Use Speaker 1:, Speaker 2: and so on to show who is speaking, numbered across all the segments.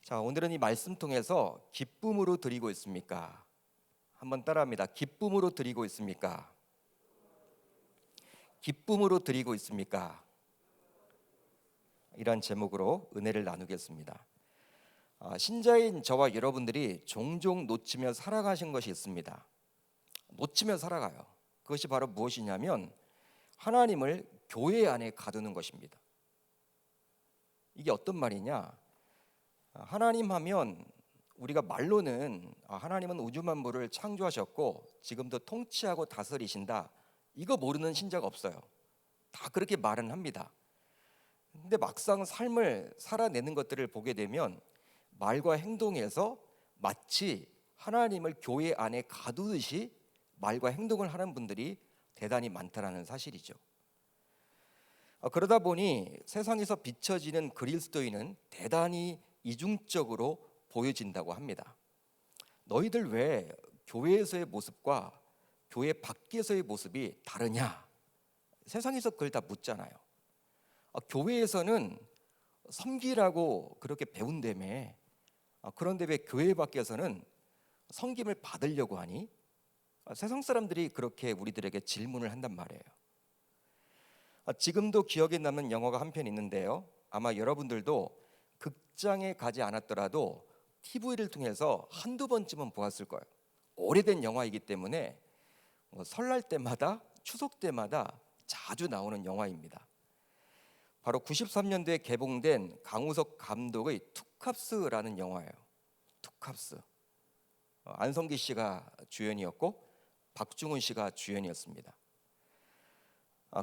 Speaker 1: 자, 오늘은 이 말씀 통해서 기쁨으로 드리고 있습니까? 한번 따라합니다. 기쁨으로 드리고 있습니까? 기쁨으로 드리고 있습니까? 이런 제목으로 은혜를 나누겠습니다. 신자인 저와 여러분들이 종종 놓치며 살아가신 것이 있습니다. 놓치며 살아가요. 그것이 바로 무엇이냐면 하나님을 교회 안에 가두는 것입니다. 이게 어떤 말이냐? 하나님 하면 우리가 말로는 하나님은 우주 만물을 창조하셨고 지금도 통치하고 다스리신다, 이거 모르는 신자가 없어요. 다 그렇게 말은 합니다. 근데 막상 삶을 살아내는 것들을 보게 되면 말과 행동에서 마치 하나님을 교회 안에 가두듯이 말과 행동을 하는 분들이 대단히 많다는 사실이죠. 그러다 보니 세상에서 비춰지는 그리스도인은 대단히 이중적으로 보여진다고 합니다. 너희들 왜 교회에서의 모습과 교회 밖에서의 모습이 다르냐? 세상에서 그걸 다 묻잖아요. 교회에서는 섬기라고 그렇게 배운다며, 그런데 왜 교회 밖에서는 섬김을 받으려고 하니? 세상 사람들이 그렇게 우리들에게 질문을 한단 말이에요. 지금도 기억에 남는 영화가 한 편 있는데요, 아마 여러분들도 극장에 가지 않았더라도 TV를 통해서 한두 번쯤은 보았을 거예요. 오래된 영화이기 때문에 설날 때마다, 추석 때마다 자주 나오는 영화입니다. 바로 93년도에 개봉된 강우석 감독의 투캅스라는 영화예요. 투캅스. 안성기 씨가 주연이었고 박중훈 씨가 주연이었습니다.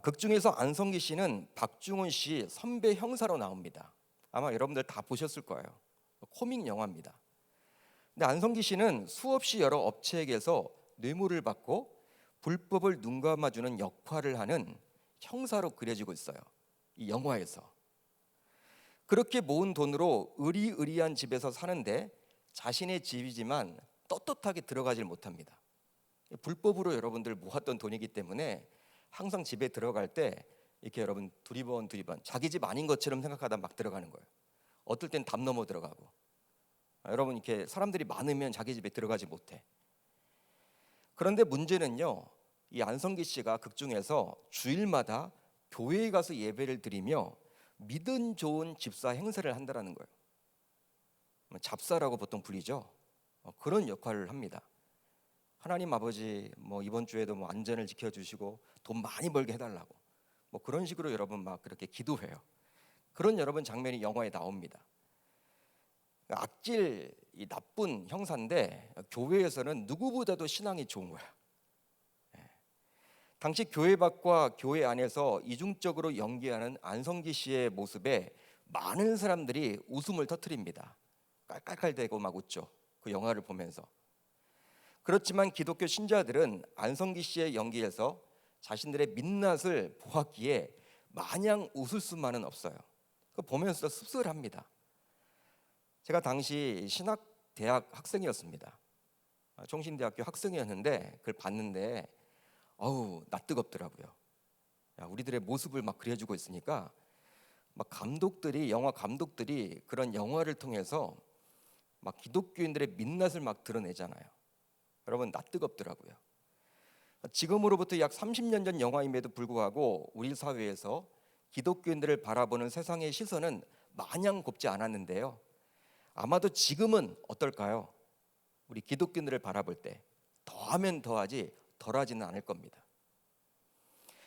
Speaker 1: 극 중에서 안성기 씨는 박중훈 씨 선배 형사로 나옵니다. 아마 여러분들 다 보셨을 거예요. 코믹 영화입니다. 근데 안성기 씨는 수없이 여러 업체에게서 뇌물을 받고 불법을 눈 감아주는 역할을 하는 형사로 그려지고 있어요, 이 영화에서. 그렇게 모은 돈으로 으리으리한 집에서 사는데 자신의 집이지만 떳떳하게 들어가질 못합니다. 불법으로 여러분들 모았던 돈이기 때문에 항상 집에 들어갈 때 이렇게 여러분 두리번 자기 집 아닌 것처럼 생각하다 막 들어가는 거예요. 어떨 땐 담 넘어 들어가고. 여러분 이렇게 사람들이 많으면 자기 집에 들어가지 못해. 그런데 문제는요, 이 안성기 씨가 극 중에서 주일마다 교회에 가서 예배를 드리며 믿음 좋은 집사 행세를 한다라는 거예요. 잡사라고 보통 불리죠. 그런 역할을 합니다. 하나님 아버지, 이번 주에도 안전을 지켜주시고 돈 많이 벌게 해달라고, 그런 식으로 여러분 막 그렇게 기도해요. 그런 여러분 장면이 영화에 나옵니다. 악질, 이 나쁜 형사인데 교회에서는 누구보다도 신앙이 좋은 거야. 당시 교회 밖과 교회 안에서 이중적으로 연기하는 안성기 씨의 모습에 많은 사람들이 웃음을 터뜨립니다. 깔깔깔대고 막 웃죠, 그 영화를 보면서. 그렇지만 기독교 신자들은 안성기 씨의 연기에서 자신들의 민낯을 보았기에 마냥 웃을 수만은 없어요. 그거 보면서 씁쓸합니다. 제가 당시 신학대학 학생이었습니다. 총신대학교 학생이었는데 그걸 봤는데 낯 뜨겁더라고요. 우리들의 모습을 막 그려주고 있으니까 막 영화 감독들이 그런 영화를 통해서 막 기독교인들의 민낯을 막 드러내잖아요. 여러분 낯 뜨겁더라고요. 지금으로부터 약 30년 전 영화임에도 불구하고 우리 사회에서 기독교인들을 바라보는 세상의 시선은 마냥 곱지 않았는데요, 아마도 지금은 어떨까요? 우리 기독교인들을 바라볼 때 더하면 더하지 덜하지는 않을 겁니다.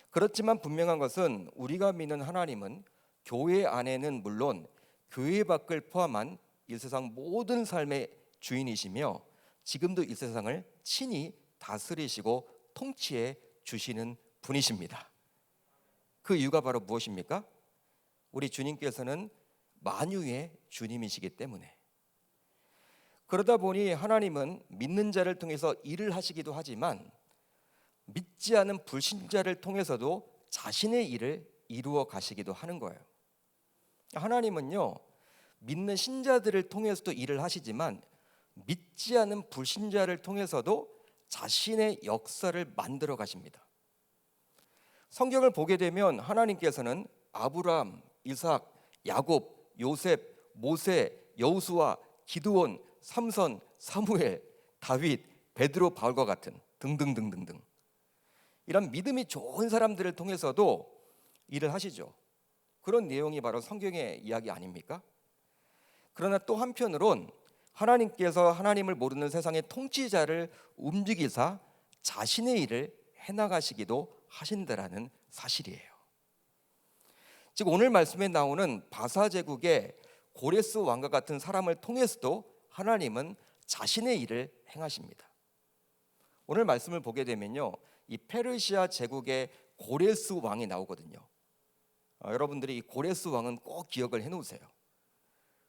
Speaker 1: 그렇지만 분명한 것은 우리가 믿는 하나님은 교회 안에는 물론 교회 밖을 포함한 이 세상 모든 삶의 주인이시며 지금도 이 세상을 친히 다스리시고 통치해 주시는 분이십니다. 그 이유가 바로 무엇입니까? 우리 주님께서는 만유의 주님이시기 때문에. 그러다 보니 하나님은 믿는 자를 통해서 일을 하시기도 하지만 믿지 않은 불신자를 통해서도 자신의 일을 이루어 가시기도 하는 거예요. 하나님은요, 믿는 신자들을 통해서도 일을 하시지만 믿지 않은 불신자를 통해서도 자신의 역사를 만들어 가십니다. 성경을 보게 되면 하나님께서는 아브라함, 이삭, 야곱, 요셉, 모세, 여호수아, 기드온, 삼선, 사무엘, 다윗, 베드로, 바울과 같은 등등등등등 이런 믿음이 좋은 사람들을 통해서도 일을 하시죠. 그런 내용이 바로 성경의 이야기 아닙니까? 그러나 또 한편으론 하나님께서 하나님을 모르는 세상의 통치자를 움직이사 자신의 일을 해나가시기도 하신다라는 사실이에요. 즉 오늘 말씀에 나오는 바사 제국의 고레스 왕과 같은 사람을 통해서도 하나님은 자신의 일을 행하십니다. 오늘 말씀을 보게 되면요, 이 페르시아 제국의 고레스 왕이 나오거든요. 여러분들이 이 고레스 왕은 꼭 기억을 해놓으세요.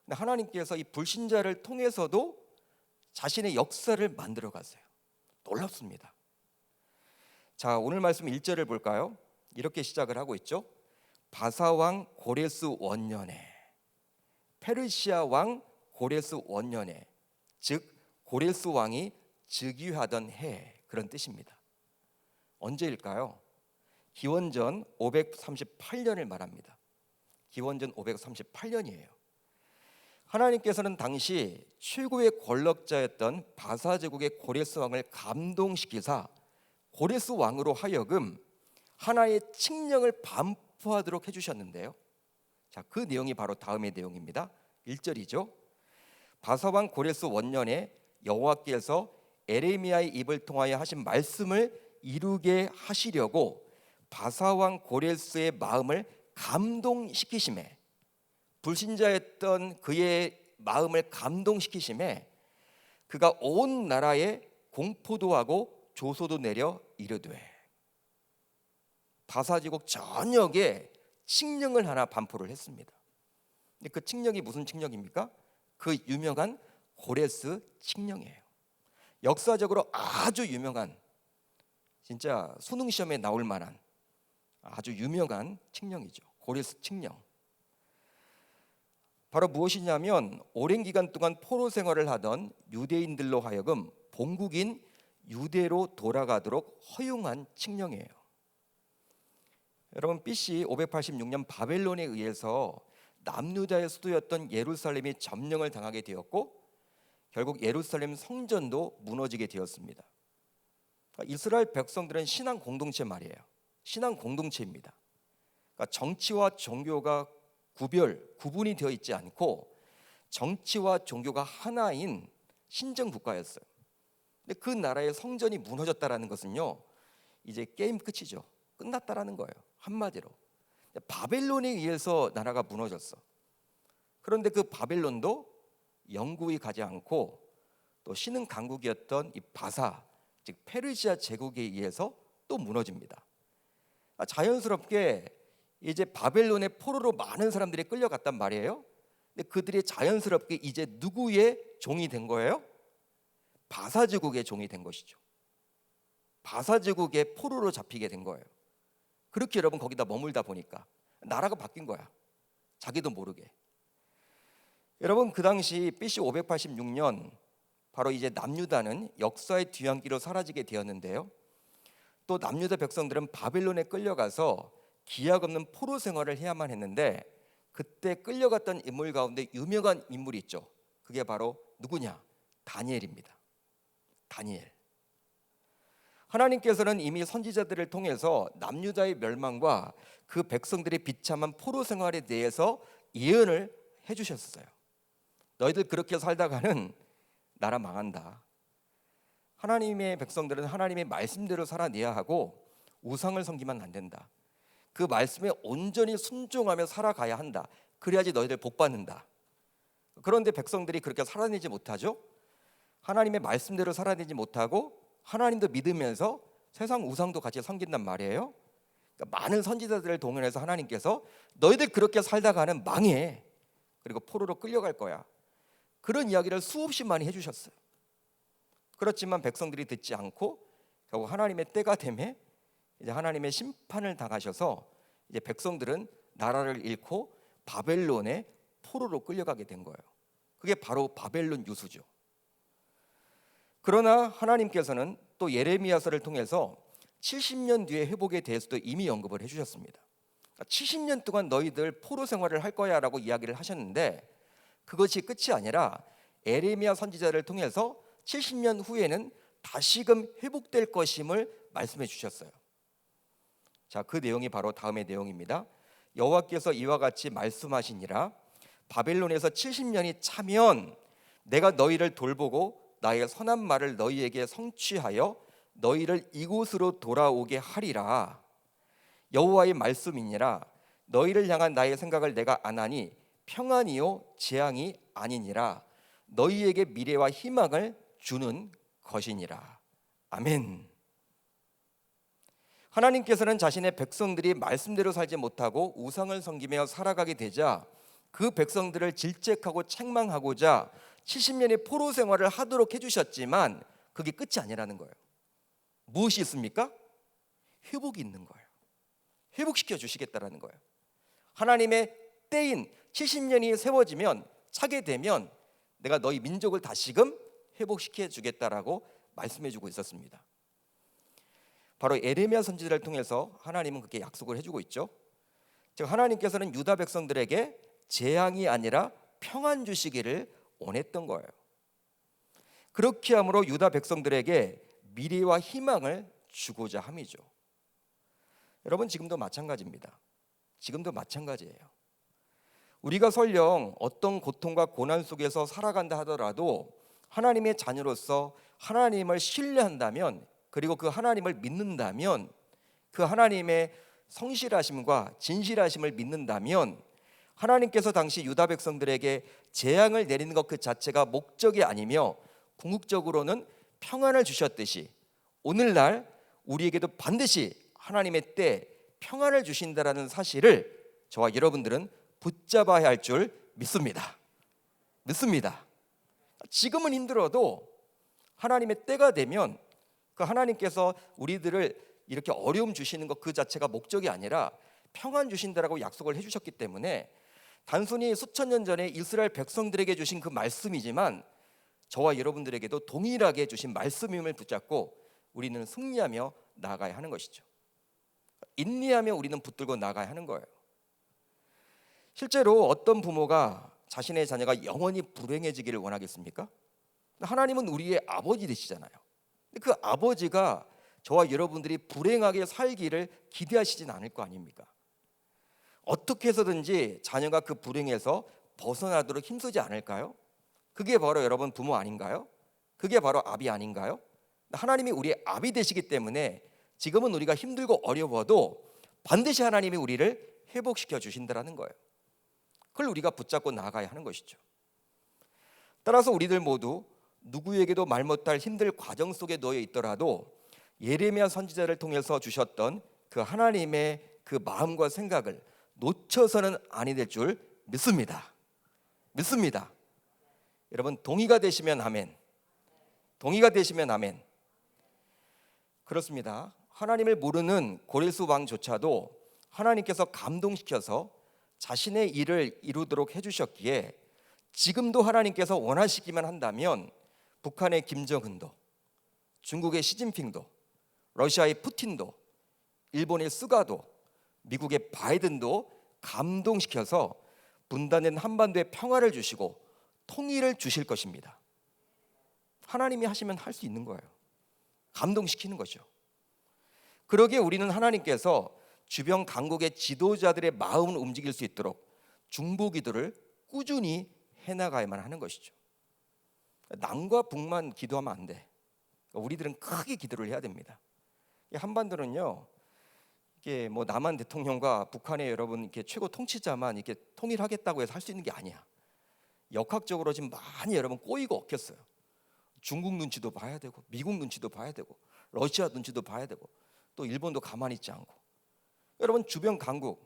Speaker 1: 하나님께서 이 불신자를 통해서도 자신의 역사를 만들어 가세요. 놀랍습니다. 자, 오늘 말씀 1절을 볼까요? 이렇게 시작을 하고 있죠. 바사 왕 고레스 원년에, 페르시아 왕 고레스 원년에, 즉 고레스 왕이 즉위하던 해, 그런 뜻입니다. 언제일까요? 기원전 538년을 말합니다. 기원전 538년이에요. 하나님께서는 당시 최고의 권력자였던 바사 제국의 고레스 왕을 감동시키사 고레스 왕으로 하여금 하나의 칙령을 반포하도록 해주셨는데요. 자, 그 내용이 바로 다음의 내용입니다. 1절이죠. 바사 왕 고레스 원년에 여호와께서 에레미야의 입을 통하여 하신 말씀을 이루게 하시려고 바사 왕 고레스의 마음을 감동시키심에, 불신자였던 그의 마음을 감동시키심에 그가 온 나라에 공포도 하고 조소도 내려 이르되, 바사 제국 전역에 칙령을 하나 반포를 했습니다. 근데 그 칙령이 무슨 칙령입니까? 그 유명한 고레스 칙령이에요. 역사적으로 아주 유명한, 진짜 수능 시험에 나올 만한 아주 유명한 칙령이죠. 고레스 칙령. 바로 무엇이냐면 오랜 기간 동안 포로 생활을 하던 유대인들로 하여금 본국인 유대로 돌아가도록 허용한 칙령이에요. 여러분, BC 586년 바벨론에 의해서 남유다의 수도였던 예루살렘이 점령을 당하게 되었고 결국 예루살렘 성전도 무너지게 되었습니다. 이스라엘 백성들은 신앙 공동체 말이에요. 신앙 공동체입니다. 그러니까 정치와 종교가 구분이 되어 있지 않고 정치와 종교가 하나인 신정 국가였어요. 근데 그 나라의 성전이 무너졌다라는 것은요, 이제 게임 끝이죠. 끝났다라는 거예요. 한마디로 바벨론에 의해서 나라가 무너졌어. 그런데 그 바벨론도 영구히 가지 않고 또 신흥 강국이었던 이 바사, 즉 페르시아 제국에 의해서 또 무너집니다. 자연스럽게 이제 바벨론의 포로로 많은 사람들이 끌려갔단 말이에요. 근데 그들이 자연스럽게 이제 누구의 종이 된 거예요? 바사 제국의 종이 된 것이죠. 바사 제국의 포로로 잡히게 된 거예요. 그렇게 여러분 거기다 머물다 보니까 나라가 바뀐 거야. 자기도 모르게. 여러분, 그 당시 BC 586년 바로 이제 남유다는 역사의 뒤안기로 사라지게 되었는데요. 또 남유다 백성들은 바벨론에 끌려가서 기약 없는 포로 생활을 해야만 했는데 그때 끌려갔던 인물 가운데 유명한 인물이 있죠. 그게 바로 누구냐? 다니엘입니다. 다니엘. 하나님께서는 이미 선지자들을 통해서 남유다의 멸망과 그 백성들의 비참한 포로 생활에 대해서 예언을 해주셨어요. 너희들 그렇게 살다가는 나라 망한다. 하나님의 백성들은 하나님의 말씀대로 살아내야 하고 우상을 섬기면 안 된다. 그 말씀에 온전히 순종하며 살아가야 한다. 그래야지 너희들 복 받는다. 그런데 백성들이 그렇게 살아내지 못하죠. 하나님의 말씀대로 살아내지 못하고 하나님도 믿으면서 세상 우상도 같이 섬긴단 말이에요. 그러니까 많은 선지자들을 동원해서 하나님께서 너희들 그렇게 살다가는 망해. 그리고 포로로 끌려갈 거야. 그런 이야기를 수없이 많이 해주셨어요. 그렇지만 백성들이 듣지 않고 결국 하나님의 때가 되매 이제 하나님의 심판을 당하셔서 이제 백성들은 나라를 잃고 바벨론의 포로로 끌려가게 된 거예요. 그게 바로 바벨론 유수죠. 그러나 하나님께서는 또 예레미야서를 통해서 70년 뒤의 회복에 대해서도 이미 언급을 해주셨습니다. 70년 동안 너희들 포로 생활을 할 거야 라고 이야기를 하셨는데 그것이 끝이 아니라 에레미야 선지자를 통해서 70년 후에는 다시금 회복될 것임을 말씀해 주셨어요. 자, 그 내용이 바로 다음의 내용입니다. 여호와께서 이와 같이 말씀하시니라. 바벨론에서 70년이 차면 내가 너희를 돌보고 나의 선한 말을 너희에게 성취하여 너희를 이곳으로 돌아오게 하리라. 여호와의 말씀이니라. 너희를 향한 나의 생각을 내가 아나니 평안이요 재앙이 아니니라. 너희에게 미래와 희망을 주는 것이니라. 아멘. 하나님께서는 자신의 백성들이 말씀대로 살지 못하고 우상을 섬기며 살아가게 되자 그 백성들을 질책하고 책망하고자 70년의 포로 생활을 하도록 해주셨지만 그게 끝이 아니라는 거예요. 무엇이 있습니까? 회복이 있는 거예요. 회복시켜 주시겠다라는 거예요. 하나님의 때인 70년이 세워지면 차게 되면 내가 너희 민족을 다시금 회복시켜 주겠다라고 말씀해 주고 있었습니다. 바로 에레미야 선지자를 통해서 하나님은 그렇게 약속을 해주고 있죠. 즉 하나님께서는 유다 백성들에게 재앙이 아니라 평안 주시기를 원했던 거예요. 그렇게 함으로 유다 백성들에게 미래와 희망을 주고자 함이죠. 여러분 지금도 마찬가지입니다. 지금도 마찬가지예요. 우리가 설령 어떤 고통과 고난 속에서 살아간다 하더라도 하나님의 자녀로서 하나님을 신뢰한다면 그리고 그 하나님을 믿는다면 그 하나님의 성실하심과 진실하심을 믿는다면 하나님께서 당시 유다 백성들에게 재앙을 내리는 것 그 자체가 목적이 아니며 궁극적으로는 평안을 주셨듯이 오늘날 우리에게도 반드시 하나님의 때 평안을 주신다라는 사실을 저와 여러분들은 붙잡아야 할 줄 믿습니다. 지금은 힘들어도 하나님의 때가 되면 그 하나님께서 우리들을 이렇게 어려움 주시는 것 그 자체가 목적이 아니라 평안 주신다라고 약속을 해주셨기 때문에 단순히 수천 년 전에 이스라엘 백성들에게 주신 그 말씀이지만 저와 여러분들에게도 동일하게 주신 말씀임을 붙잡고 우리는 승리하며 나아가야 하는 것이죠. 인내하며 우리는 붙들고 나아가야 하는 거예요. 실제로 어떤 부모가 자신의 자녀가 영원히 불행해지기를 원하겠습니까? 하나님은 우리의 아버지 되시잖아요. 그 아버지가 저와 여러분들이 불행하게 살기를 기대하시진 않을 거 아닙니까? 어떻게 해서든지 자녀가 그 불행에서 벗어나도록 힘쓰지 않을까요? 그게 바로 여러분 부모 아닌가요? 그게 바로 아비 아닌가요? 하나님이 우리의 아비 되시기 때문에 지금은 우리가 힘들고 어려워도 반드시 하나님이 우리를 회복시켜 주신다는 거예요. 그걸 우리가 붙잡고 나아가야 하는 것이죠. 따라서 우리들 모두 누구에게도 말 못할 힘들 과정 속에 놓여 있더라도 예레미야 선지자를 통해서 주셨던 그 하나님의 그 마음과 생각을 놓쳐서는 아니 될 줄 믿습니다. 여러분 동의가 되시면 아멘. 그렇습니다. 하나님을 모르는 고레스 왕조차도 하나님께서 감동시켜서 자신의 일을 이루도록 해주셨기에 지금도 하나님께서 원하시기만 한다면 북한의 김정은도, 중국의 시진핑도, 러시아의 푸틴도, 일본의 스가도, 미국의 바이든도 감동시켜서 분단된 한반도에 평화를 주시고 통일을 주실 것입니다. 하나님이 하시면 할 수 있는 거예요. 감동시키는 거죠. 그러기에 우리는 하나님께서 주변 강국의 지도자들의 마음을 움직일 수 있도록 중보기도를 꾸준히 해나가야만 하는 것이죠. 남과 북만 기도하면 안 돼. 우리들은 크게 기도를 해야 됩니다. 한반도는요, 이게 뭐 남한 대통령과 북한의 여러분 이렇게 최고 통치자만 이렇게 통일하겠다고 해서 할 수 있는 게 아니야. 역학적으로 지금 많이 여러분 꼬이고 엉켰어요. 중국 눈치도 봐야 되고, 미국 눈치도 봐야 되고, 러시아 눈치도 봐야 되고, 또 일본도 가만히 있지 않고. 여러분 주변 강국,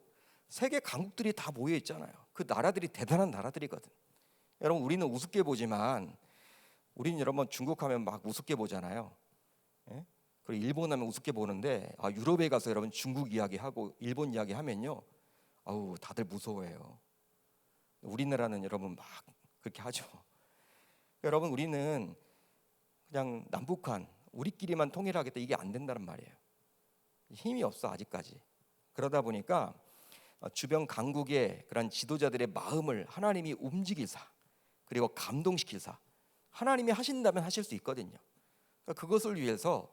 Speaker 1: 세계 강국들이 다 모여 있잖아요. 그 나라들이 대단한 나라들이거든. 여러분 우리는 우습게 보지만, 우리는 여러분 중국하면 막 우습게 보잖아요. 예? 그리고 일본 하면 우습게 보는데, 유럽에 가서 여러분 중국 이야기하고 일본 이야기하면요, 아우 다들 무서워해요. 우리나라는 여러분 막 그렇게 하죠. 여러분 우리는 그냥 남북한 우리끼리만 통일하겠다, 이게 안 된다는 말이에요. 힘이 없어 아직까지. 그러다 보니까 주변 강국의 그런 지도자들의 마음을 하나님이 움직이사 그리고 감동시키사. 하나님이 하신다면 하실 수 있거든요. 그러니까 그것을 위해서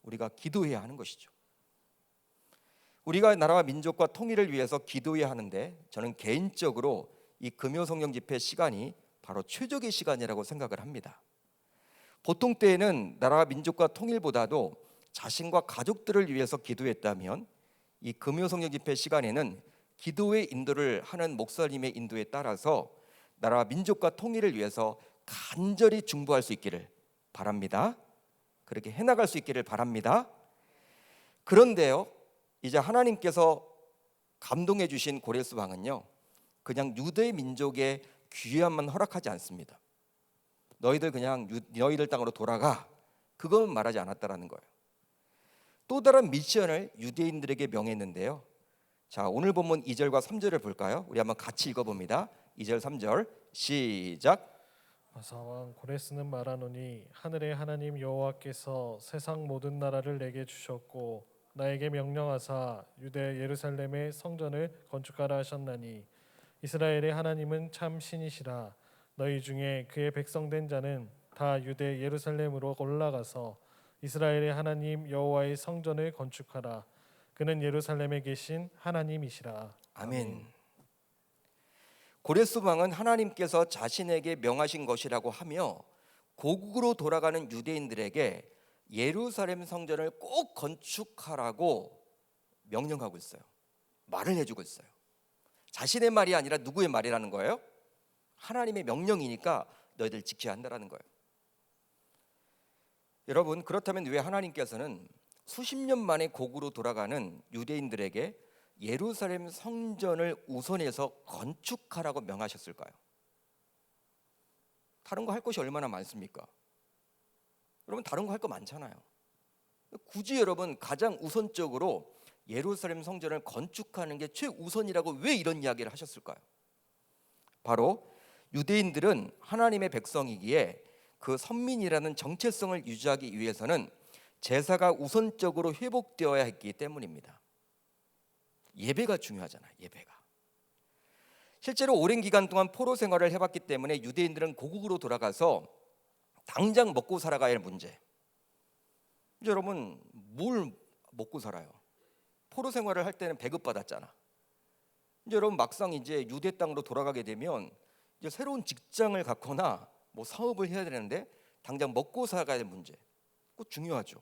Speaker 1: 우리가 기도해야 하는 것이죠. 우리가 나라와 민족과 통일을 위해서 기도해야 하는데, 저는 개인적으로 이 금요성령 집회 시간이 바로 최적의 시간이라고 생각을 합니다. 보통 때에는 나라와 민족과 통일보다도 자신과 가족들을 위해서 기도했다면, 이 금요성령 집회 시간에는 기도의 인도를 하는 목사님의 인도에 따라서 나라와 민족과 통일을 위해서 간절히 중보할 수 있기를 바랍니다. 그렇게 해나갈 수 있기를 바랍니다. 그런데요, 이제 하나님께서 감동해 주신 고레스 왕은요, 그냥 유대 민족의 귀함만 허락하지 않습니다. 너희들 그냥 너희들 땅으로 돌아가, 그건 말하지 않았다라는 거예요. 또 다른 미션을 유대인들에게 명했는데요. 자, 오늘 본문 2절과 3절을 볼까요? 우리 한번 같이 읽어봅니다. 2절 3절 시작.
Speaker 2: 아사왕 고레스는 말하노니 하늘의 하나님 여호와께서 세상 모든 나라를 내게 주셨고 나에게 명령하사 유대 예루살렘의 성전을 건축하라 하셨나니 이스라엘의 하나님은 참 신이시라. 너희 중에 그의 백성된 자는 다 유대 예루살렘으로 올라가서 이스라엘의 하나님 여호와의 성전을 건축하라. 그는 예루살렘에 계신 하나님이시라.
Speaker 1: 아멘. 고레스 왕은 하나님께서 자신에게 명하신 것이라고 하며 고국으로 돌아가는 유대인들에게 예루살렘 성전을 꼭 건축하라고 명령하고 있어요. 말을 해주고 있어요. 자신의 말이 아니라 누구의 말이라는 거예요? 하나님의 명령이니까 너희들 지켜야 한다라는 거예요. 여러분, 그렇다면 왜 하나님께서는 수십 년 만에 고국으로 돌아가는 유대인들에게 예루살렘 성전을 우선해서 건축하라고 명하셨을까요? 다른 거 할 것이 얼마나 많습니까? 여러분, 다른 거 할 거 많잖아요. 굳이 여러분 가장 우선적으로 예루살렘 성전을 건축하는 게 최우선이라고 왜 이런 이야기를 하셨을까요? 바로 유대인들은 하나님의 백성이기에 그 선민이라는 정체성을 유지하기 위해서는 제사가 우선적으로 회복되어야 했기 때문입니다. 예배가 중요하잖아요. 예배가. 실제로 오랜 기간 동안 포로 생활을 해봤기 때문에 유대인들은 고국으로 돌아가서 당장 먹고 살아가야 할 문제. 이제 여러분, 뭘 먹고 살아요? 포로 생활을 할 때는 배급받았잖아. 이제 여러분, 막상 이제 유대 땅으로 돌아가게 되면 이제 새로운 직장을 갖거나 뭐 사업을 해야 되는데 당장 먹고 살아가야 할 문제. 그거 중요하죠.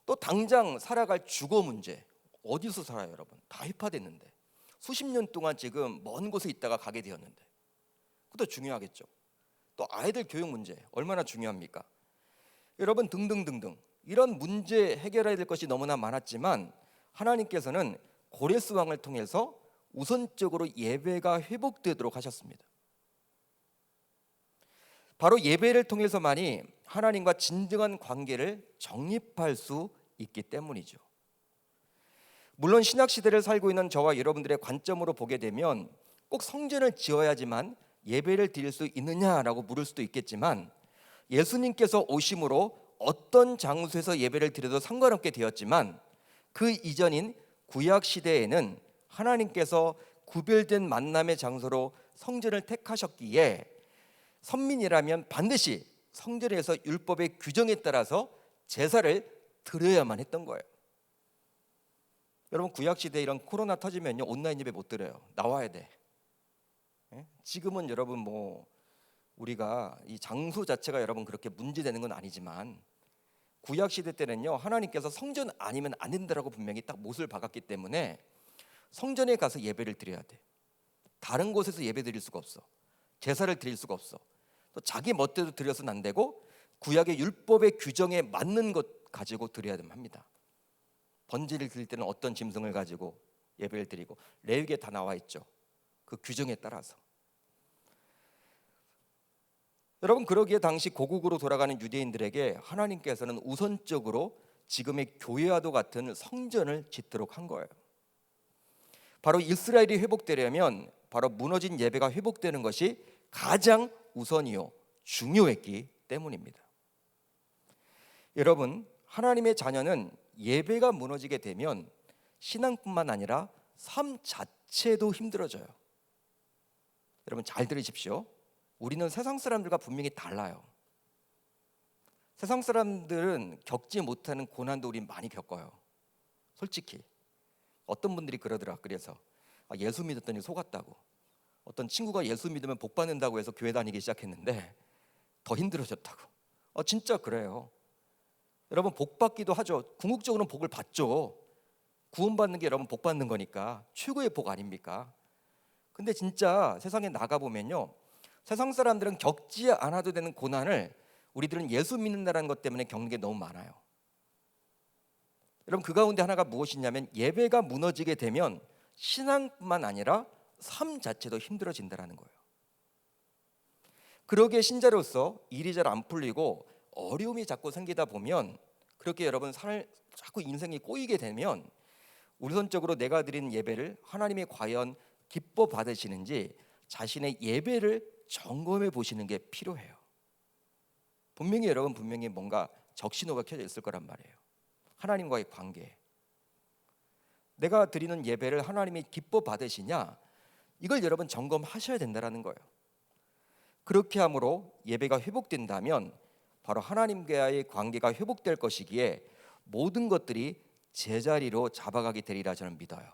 Speaker 1: 또 당장 살아갈 주거 문제. 어디서 살아요, 여러분? 다 휘파됐는데 수십 년 동안 지금 먼 곳에 있다가 가게 되었는데 그것도 중요하겠죠. 또 아이들 교육 문제 얼마나 중요합니까? 여러분, 등등등등 이런 문제 해결해야 될 것이 너무나 많았지만 하나님께서는 고레스 왕을 통해서 우선적으로 예배가 회복되도록 하셨습니다. 바로 예배를 통해서만이 하나님과 진정한 관계를 정립할 수 있기 때문이죠. 물론 신약 시대를 살고 있는 저와 여러분들의 관점으로 보게 되면 꼭 성전을 지어야지만 예배를 드릴 수 있느냐라고 물을 수도 있겠지만, 예수님께서 오심으로 어떤 장소에서 예배를 드려도 상관없게 되었지만 그 이전인 구약 시대에는 하나님께서 구별된 만남의 장소로 성전을 택하셨기에 선민이라면 반드시 성전에서 율법의 규정에 따라서 제사를 드려야만 했던 거예요. 여러분, 구약 시대 이런 코로나 터지면요 온라인 예배 못 드려요. 나와야 돼. 지금은 여러분 뭐 우리가 이 장소 자체가 여러분 그렇게 문제되는 건 아니지만 구약 시대 때는요 하나님께서 성전 아니면 안 된다라고 분명히 딱 못을 박았기 때문에 성전에 가서 예배를 드려야 돼. 다른 곳에서 예배 드릴 수가 없어. 제사를 드릴 수가 없어. 또 자기 멋대로 드려서는 안 되고 구약의 율법의 규정에 맞는 것 가지고 드려야 합니다. 번제를 드릴 때는 어떤 짐승을 가지고 예배를 드리고 레위기에 다 나와 있죠. 그 규정에 따라서. 여러분, 그러기에 당시 고국으로 돌아가는 유대인들에게 하나님께서는 우선적으로 지금의 교회와도 같은 성전을 짓도록 한 거예요. 바로 이스라엘이 회복되려면 바로 무너진 예배가 회복되는 것이 가장 우선이요 중요했기 때문입니다. 여러분, 하나님의 자녀는 예배가 무너지게 되면 신앙뿐만 아니라 삶 자체도 힘들어져요. 여러분 잘 들으십시오. 우리는 세상 사람들과 분명히 달라요. 세상 사람들은 겪지 못하는 고난도 우린 많이 겪어요. 솔직히 어떤 분들이 그러더라. 그래서 예수 믿었더니 속았다고. 어떤 친구가 예수 믿으면 복 받는다고 해서 교회 다니기 시작했는데 더 힘들어졌다고. 진짜 그래요. 여러분 복 받기도 하죠. 궁극적으로는 복을 받죠. 구원받는 게 여러분 복 받는 거니까 최고의 복 아닙니까? 근데 진짜 세상에 나가보면요, 세상 사람들은 겪지 않아도 되는 고난을 우리들은 예수 믿는다는 것 때문에 겪는 게 너무 많아요. 여러분 그 가운데 하나가 무엇이냐면 예배가 무너지게 되면 신앙뿐만 아니라 삶 자체도 힘들어진다는 거예요. 그러기에 신자로서 일이 잘 안 풀리고 어려움이 자꾸 생기다 보면, 그렇게 여러분 자꾸 인생이 꼬이게 되면 우선적으로 내가 드린 예배를 하나님이 과연 기뻐 받으시는지 자신의 예배를 점검해 보시는 게 필요해요. 분명히 여러분 뭔가 적신호가 켜져 있을 거란 말이에요. 하나님과의 관계, 내가 드리는 예배를 하나님이 기뻐 받으시냐, 이걸 여러분 점검하셔야 된다는 거예요. 그렇게 함으로 예배가 회복된다면 바로 하나님과의 관계가 회복될 것이기에 모든 것들이 제자리로 잡아가게 되리라 저는 믿어요.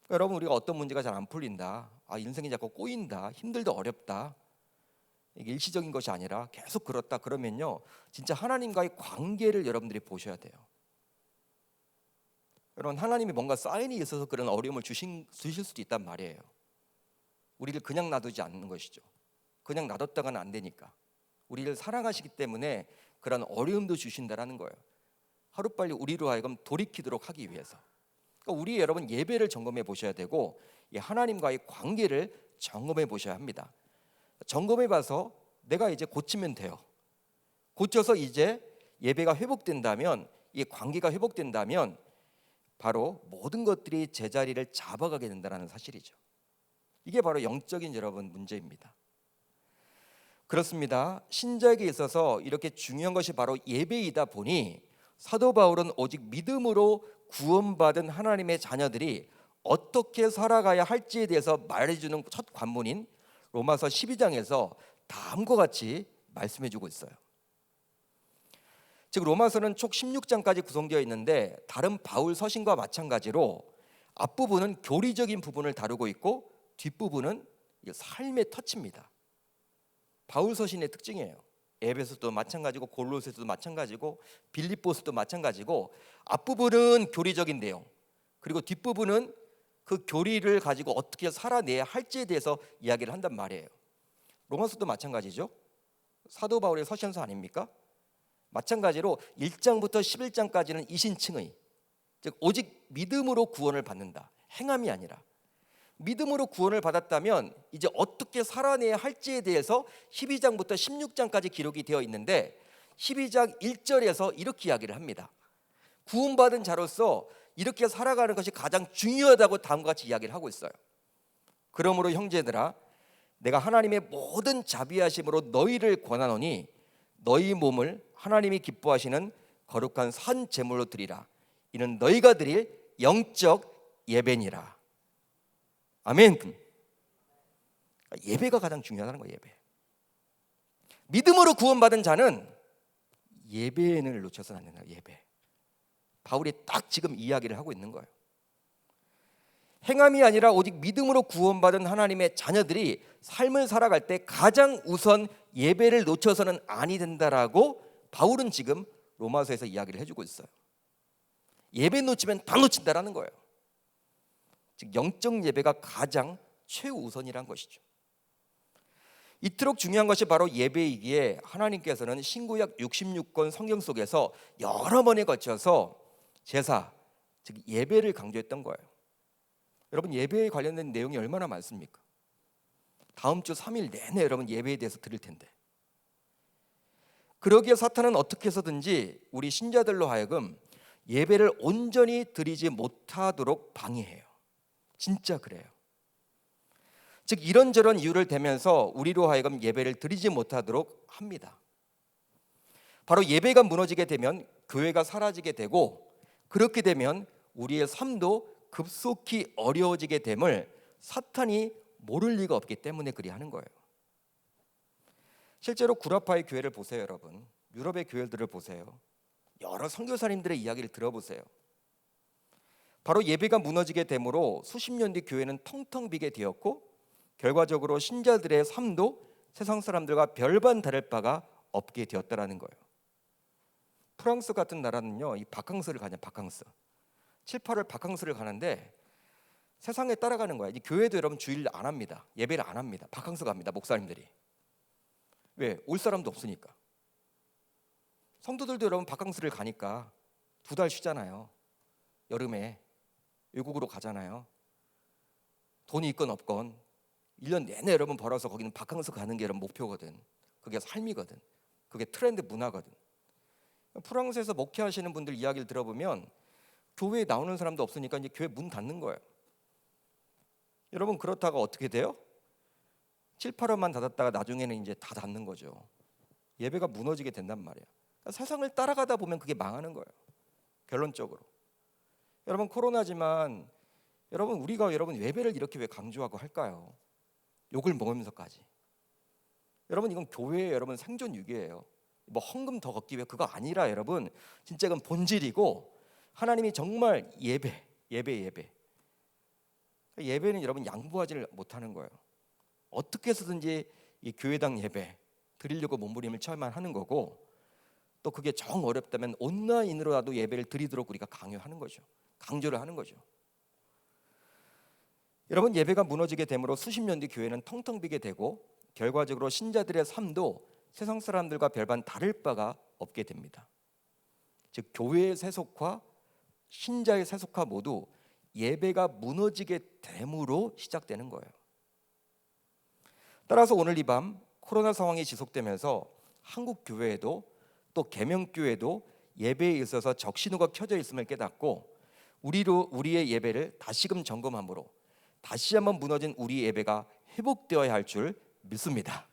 Speaker 1: 여러분 우리가 어떤 문제가 잘 안 풀린다, 인생이 자꾸 꼬인다, 힘들다, 어렵다, 이게 일시적인 것이 아니라 계속 그렇다 그러면요, 진짜 하나님과의 관계를 여러분들이 보셔야 돼요. 여러분 하나님이 뭔가 사인이 있어서 그런 어려움을 주실 수도 있단 말이에요. 우리를 그냥 놔두지 않는 것이죠. 그냥 놔뒀다가는 안 되니까 우리를 사랑하시기 때문에 그런 어려움도 주신다라는 거예요. 하루빨리 우리로 하여금 돌이키도록 하기 위해서. 그러니까 우리 여러분 예배를 점검해 보셔야 되고, 이 하나님과의 관계를 점검해 보셔야 합니다. 점검해 봐서 내가 이제 고치면 돼요. 고쳐서 이제 예배가 회복된다면, 이 관계가 회복된다면 바로 모든 것들이 제자리를 잡아가게 된다는 사실이죠. 이게 바로 영적인 여러분 문제입니다. 그렇습니다. 신자에게 있어서 이렇게 중요한 것이 바로 예배이다 보니 사도 바울은 오직 믿음으로 구원받은 하나님의 자녀들이 어떻게 살아가야 할지에 대해서 말해주는 첫 관문인 로마서 12장에서 다음과 같이 말씀해주고 있어요. 즉 로마서는 총 16장까지 구성되어 있는데 다른 바울 서신과 마찬가지로 앞부분은 교리적인 부분을 다루고 있고 뒷부분은 삶의 터치입니다. 바울 서신의 특징이에요. 에베소도 마찬가지고 골로새도 마찬가지고 빌립보서도 마찬가지고 앞부분은 교리적인 내용, 그리고 뒷부분은 그 교리를 가지고 어떻게 살아내야 할지에 대해서 이야기를 한단 말이에요. 로마서도 마찬가지죠. 사도 바울의 서신서 아닙니까? 마찬가지로 1장부터 11장까지는 이신칭의, 즉 오직 믿음으로 구원을 받는다, 행함이 아니라 믿음으로 구원을 받았다면 이제 어떻게 살아내야 할지에 대해서 12장부터 16장까지 기록이 되어 있는데 12장 1절에서 이렇게 이야기를 합니다. 구원받은 자로서 이렇게 살아가는 것이 가장 중요하다고 다음과 같이 이야기를 하고 있어요. 그러므로 형제들아, 내가 하나님의 모든 자비하심으로 너희를 권하노니 너희 몸을 하나님이 기뻐하시는 거룩한 산 제물로 드리라. 이는 너희가 드릴 영적 예배니라. 아멘. 예배가 가장 중요하다는 거예요. 예배. 믿음으로 구원받은 자는 예배를 놓쳐서는 안 된다. 예배. 바울이 딱 지금 이야기를 하고 있는 거예요. 행함이 아니라 오직 믿음으로 구원받은 하나님의 자녀들이 삶을 살아갈 때 가장 우선 예배를 놓쳐서는 아니 된다라고 바울은 지금 로마서에서 이야기를 해주고 있어요. 예배 놓치면 다 놓친다라는 거예요. 즉 영적 예배가 가장 최우선이란 것이죠. 이토록 중요한 것이 바로 예배이기에 하나님께서는 신구약 66권 성경 속에서 여러 번에 걸쳐서 제사, 즉 예배를 강조했던 거예요. 여러분 예배에 관련된 내용이 얼마나 많습니까? 다음 주 3일 내내 여러분 예배에 대해서 들을 텐데, 그러기에 사탄은 어떻게 해서든지 우리 신자들로 하여금 예배를 온전히 드리지 못하도록 방해해요. 진짜 그래요. 즉 이런저런 이유를 대면서 우리로 하여금 예배를 드리지 못하도록 합니다. 바로 예배가 무너지게 되면 교회가 사라지게 되고, 그렇게 되면 우리의 삶도 급속히 어려워지게 됨을 사탄이 모를 리가 없기 때문에 그리하는 거예요. 실제로 구라파의 교회를 보세요, 여러분. 유럽의 교회들을 보세요. 여러 선교사님들의 이야기를 들어보세요. 바로 예배가 무너지게 되므로 수십 년 뒤 교회는 텅텅 비게 되었고, 결과적으로 신자들의 삶도 세상 사람들과 별반 다를 바가 없게 되었다라는 거예요. 프랑스 같은 나라는요, 이 바캉스를 가냐, 바캉스. 7, 8월 바캉스를 가는데 세상에 따라가는 거야. 이 교회도 여러분 주일 안 합니다. 예배를 안 합니다. 바캉스 갑니다, 목사님들이. 왜? 올 사람도 없으니까. 성도들도 여러분 바캉스를 가니까 2달 쉬잖아요. 여름에 외국으로 가잖아요. 돈이 있건 없건 1년 내내 여러분 벌어서 거기는 바캉스 가는 게 여러분 목표거든. 그게 삶이거든. 그게 트렌드 문화거든. 프랑스에서 목회하시는 분들 이야기를 들어보면 교회에 나오는 사람도 없으니까 이제 교회 문 닫는 거예요. 여러분 그렇다가 어떻게 돼요? 7, 8월만 닫았다가 나중에는 이제 다 닫는 거죠. 예배가 무너지게 된단 말이에요. 그러니까 세상을 따라가다 보면 그게 망하는 거예요. 결론적으로. 여러분 코로나지만 우리가 예배를 이렇게 왜 강조하고 할까요? 욕을 먹으면서까지. 여러분 이건 교회의 여러분 생존 유기예요. 뭐 헌금 더 걷기 위해 그거 아니라 여러분 진짜 이건 본질이고 하나님이 정말 예배는 여러분 양보하지를 못하는 거예요. 어떻게 해서든지 이 교회당 예배 드리려고 몸부림을 쳐야만 하는 거고, 또 그게 정 어렵다면 온라인으로라도 예배를 드리도록 우리가 강요를 하는 거죠. 여러분 예배가 무너지게 되므로 수십 년 뒤 교회는 텅텅 비게 되고, 결과적으로 신자들의 삶도 세상 사람들과 별반 다를 바가 없게 됩니다. 즉 교회의 세속화, 신자의 세속화 모두 예배가 무너지게 됨으로 시작되는 거예요. 따라서 오늘 이 밤 코로나 상황이 지속되면서 한국 교회에도 또 계명교회도 예배에 있어서 적신호가 켜져 있음을 깨닫고 우리의 예배를 다시금 점검함으로 다시 한번 무너진 우리 예배가 회복되어야 할 줄 믿습니다.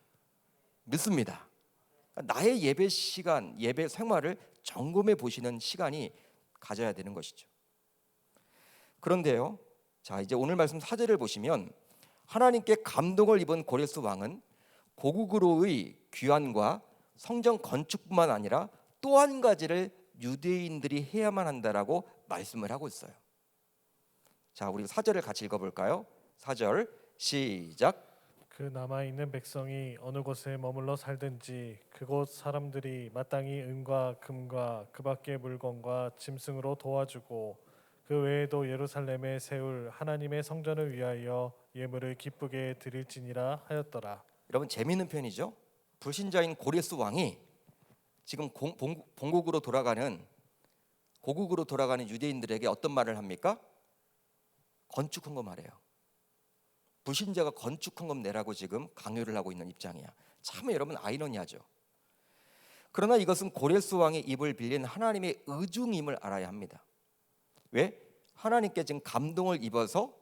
Speaker 1: 나의 예배 시간, 예배 생활을 점검해 보시는 시간이 가져야 되는 것이죠. 그런데요, 자 이제 오늘 말씀 4절을 보시면 하나님께 감동을 입은 고레스 왕은 고국으로의 귀환과 성전 건축뿐만 아니라 또 한 가지를 유대인들이 해야만 한다라고 말씀을 하고 있어요. 자, 우리 4절을 같이 읽어볼까요? 4절 시작.
Speaker 2: 그 남아있는 백성이 어느 곳에 머물러 살든지 그곳 사람들이 마땅히 은과 금과 그 밖의 물건과 짐승으로 도와주고 그 외에도 예루살렘에 세울 하나님의 성전을 위하여 예물을 기쁘게 드릴지니라 하였더라.
Speaker 1: 여러분 재미있는 표현이죠. 불신자인 고레스 왕이 지금 고국으로 돌아가는 유대인들에게 어떤 말을 합니까? 건축 헌금 하래요. 불신자가 건축 헌금 내라고 지금 강요를 하고 있는 입장이야. 참 여러분 아이러니하죠. 그러나 이것은 고레스 왕의 입을 빌린 하나님의 의중임을 알아야 합니다. 왜? 하나님께 지금 감동을 입어서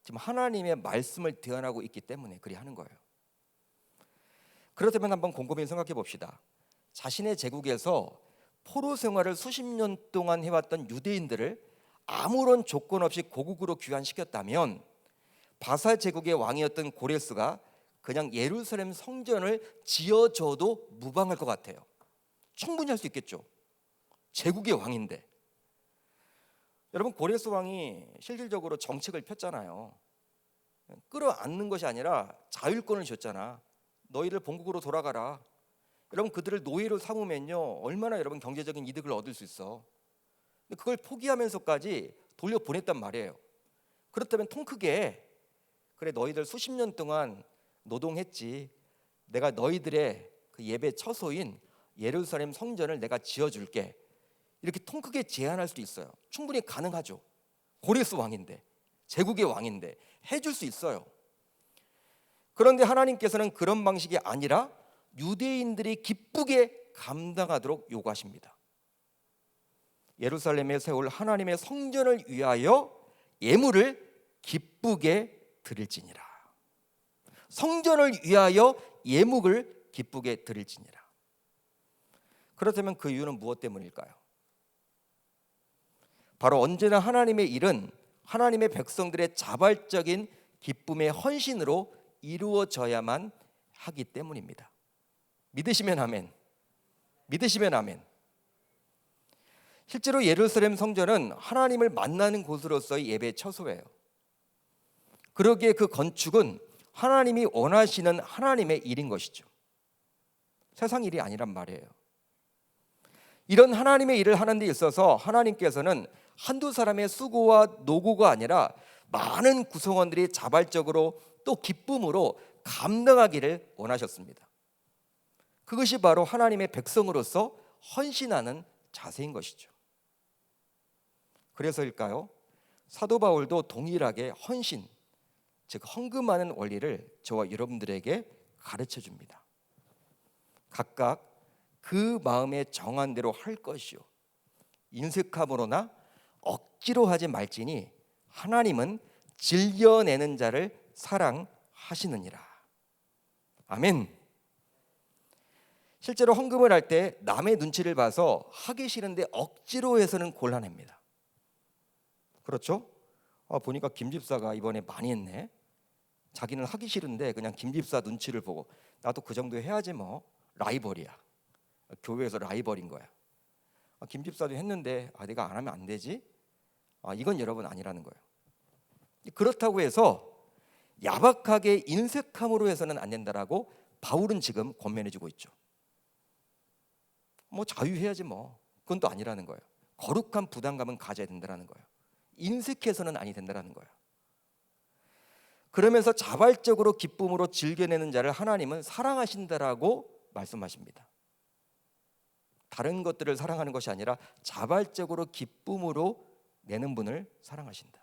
Speaker 1: 지금 하나님의 말씀을 대언하고 있기 때문에 그리 하는 거예요. 그렇다면 한번 곰곰이 생각해 봅시다. 자신의 제국에서 포로 생활을 수십 년 동안 해왔던 유대인들을 아무런 조건 없이 고국으로 귀환시켰다면 바사 제국의 왕이었던 고레스가 그냥 예루살렘 성전을 지어줘도 무방할 것 같아요. 충분히 할 수 있겠죠. 제국의 왕인데. 여러분 고레스 왕이 실질적으로 정책을 폈잖아요. 끌어안는 것이 아니라 자율권을 줬잖아. 너희들 본국으로 돌아가라. 여러분 그들을 노예로 삼으면요 얼마나 여러분 경제적인 이득을 얻을 수 있어. 근데 그걸 포기하면서까지 돌려보냈단 말이에요. 그렇다면 통 크게 그래 너희들 수십 년 동안 노동했지. 내가 너희들의 그 예배 처소인 예루살렘 성전을 내가 지어줄게. 이렇게 통 크게 제안할 수도 있어요. 충분히 가능하죠. 고레스 왕인데, 제국의 왕인데 해줄 수 있어요. 그런데 하나님께서는 그런 방식이 아니라 유대인들이 기쁘게 감당하도록 요구하십니다. 예루살렘에 세울 하나님의 성전을 위하여 예물을 기쁘게 드릴지니라. 성전을 위하여 예물을 기쁘게 드릴지니라. 그렇다면 그 이유는 무엇 때문일까요? 바로 언제나 하나님의 일은 하나님의 백성들의 자발적인 기쁨의 헌신으로 이루어져야만 하기 때문입니다. 믿으시면 아멘. 믿으시면 아멘. 실제로 예루살렘 성전은 하나님을 만나는 곳으로서의 예배의 처소예요. 그러기에 그 건축은 하나님이 원하시는 하나님의 일인 것이죠. 세상 일이 아니란 말이에요. 이런 하나님의 일을 하는 데 있어서 하나님께서는 한두 사람의 수고와 노고가 아니라 많은 구성원들이 자발적으로 또 기쁨으로 감당하기를 원하셨습니다. 그것이 바로 하나님의 백성으로서 헌신하는 자세인 것이죠. 그래서일까요? 사도 바울도 동일하게 헌신, 즉 헌금하는 원리를 저와 여러분들에게 가르쳐 줍니다. 각각 그 마음에 정한 대로 할 것이요 인색함으로나 억지로 하지 말지니 하나님은 즐겨내는 자를 사랑하시느니라. 아멘. 실제로 헌금을 할 때 남의 눈치를 봐서 하기 싫은데 억지로 해서는 곤란합니다. 그렇죠? 보니까 김 집사가 이번에 많이 했네. 자기는 하기 싫은데 그냥 김 집사 눈치를 보고 나도 그 정도 해야지 뭐. 라이벌이야. 교회에서 라이벌인 거야. 김 집사도 했는데 내가 안 하면 안 되지? 이건 여러분 아니라는 거예요. 그렇다고 해서 야박하게 인색함으로 해서는 안 된다라고 바울은 지금 권면해주고 있죠. 뭐 자유해야지 뭐. 그건 또 아니라는 거예요. 거룩한 부담감은 가져야 된다는 거예요. 인색해서는 아니 된다는 거예요. 그러면서 자발적으로 기쁨으로 즐겨내는 자를 하나님은 사랑하신다라고 말씀하십니다. 다른 것들을 사랑하는 것이 아니라 자발적으로 기쁨으로 내는 분을 사랑하신다.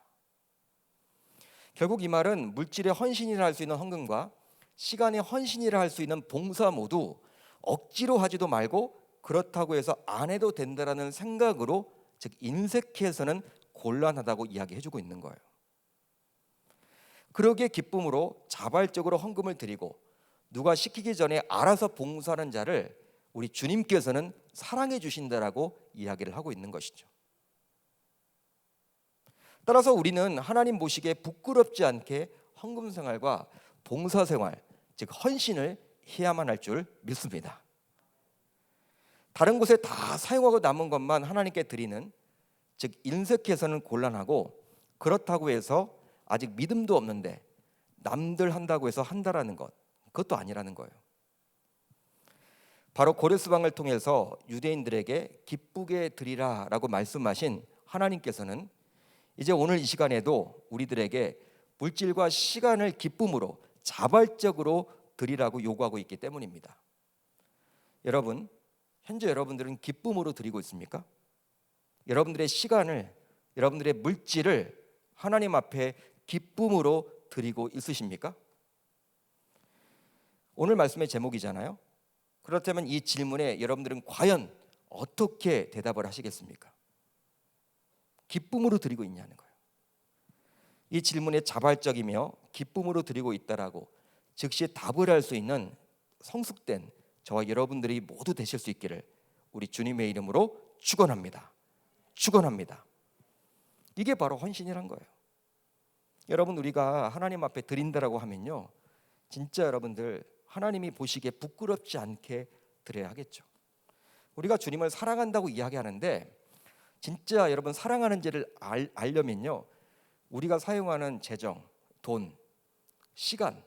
Speaker 1: 결국 이 말은 물질의 헌신이라 할 수 있는 헌금과 시간의 헌신이라 할 수 있는 봉사 모두 억지로 하지도 말고 그렇다고 해서 안 해도 된다라는 생각으로, 즉 인색해서는 곤란하다고 이야기해주고 있는 거예요. 그러기에 기쁨으로 자발적으로 헌금을 드리고 누가 시키기 전에 알아서 봉사하는 자를 우리 주님께서는 사랑해 주신다라고 이야기를 하고 있는 것이죠. 따라서 우리는 하나님 보시기에 부끄럽지 않게 헌금 생활과 봉사 생활, 즉 헌신을 해야만 할 줄 믿습니다. 다른 곳에 다 사용하고 남은 것만 하나님께 드리는, 즉 인색해서는 곤란하고 그렇다고 해서 아직 믿음도 없는데 남들 한다고 해서 한다라는 것, 그것도 아니라는 거예요. 바로 고레스방을 통해서 유대인들에게 기쁘게 드리라라고 말씀하신 하나님께서는 이제 오늘 이 시간에도 우리들에게 물질과 시간을 기쁨으로 자발적으로 드리라고 요구하고 있기 때문입니다. 여러분, 현재 여러분들은 기쁨으로 드리고 있습니까? 여러분들의 시간을, 여러분들의 물질을 하나님 앞에 기쁨으로 드리고 있으십니까? 오늘 말씀의 제목이잖아요. 그렇다면 이 질문에 여러분들은 과연 어떻게 대답을 하시겠습니까? 기쁨으로 드리고 있냐는 거예요. 이 질문에 자발적이며 기쁨으로 드리고 있다라고 즉시 답을 할 수 있는 성숙된 저와 여러분들이 모두 되실 수 있기를 우리 주님의 이름으로 축원합니다. 축원합니다. 이게 바로 헌신이란 거예요. 여러분, 우리가 하나님 앞에 드린다라고 하면요, 진짜 여러분들 하나님이 보시기에 부끄럽지 않게 드려야 하겠죠. 우리가 주님을 사랑한다고 이야기하는데 진짜 여러분 사랑하는지를 알려면요, 우리가 사용하는 재정, 돈, 시간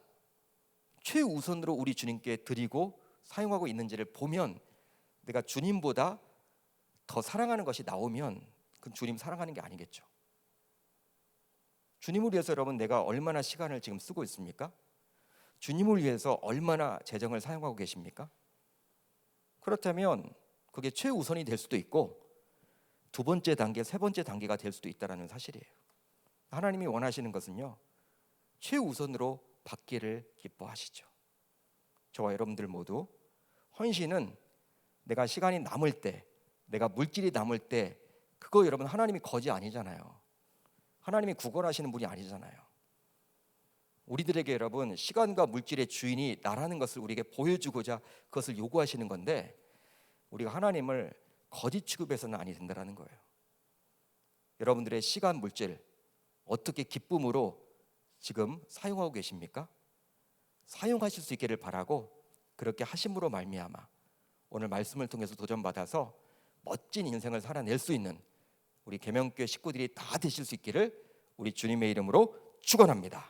Speaker 1: 최우선으로 우리 주님께 드리고 사용하고 있는지를 보면, 내가 주님보다 더 사랑하는 것이 나오면 그건 주님 사랑하는 게 아니겠죠. 주님을 위해서 여러분 내가 얼마나 시간을 지금 쓰고 있습니까? 주님을 위해서 얼마나 재정을 사용하고 계십니까? 그렇다면 그게 최우선이 될 수도 있고 두 번째 단계, 세 번째 단계가 될 수도 있다는 사실이에요. 하나님이 원하시는 것은요, 최우선으로 받기를 기뻐하시죠. 저와 여러분들 모두 헌신은 내가 시간이 남을 때, 내가 물질이 남을 때, 그거 여러분 하나님이 거지 아니잖아요. 하나님이 구걸하시는 분이 아니잖아요. 우리들에게 여러분 시간과 물질의 주인이 나라는 것을 우리에게 보여주고자 그것을 요구하시는 건데, 우리가 하나님을 거짓 취급해서는 아니 된다는 거예요. 여러분들의 시간, 물질 어떻게 기쁨으로 지금 사용하고 계십니까? 사용하실 수 있기를 바라고, 그렇게 하심으로 말미암아 오늘 말씀을 통해서 도전받아서 멋진 인생을 살아낼 수 있는 우리 계명교회 식구들이 다 되실 수 있기를 우리 주님의 이름으로 축원합니다.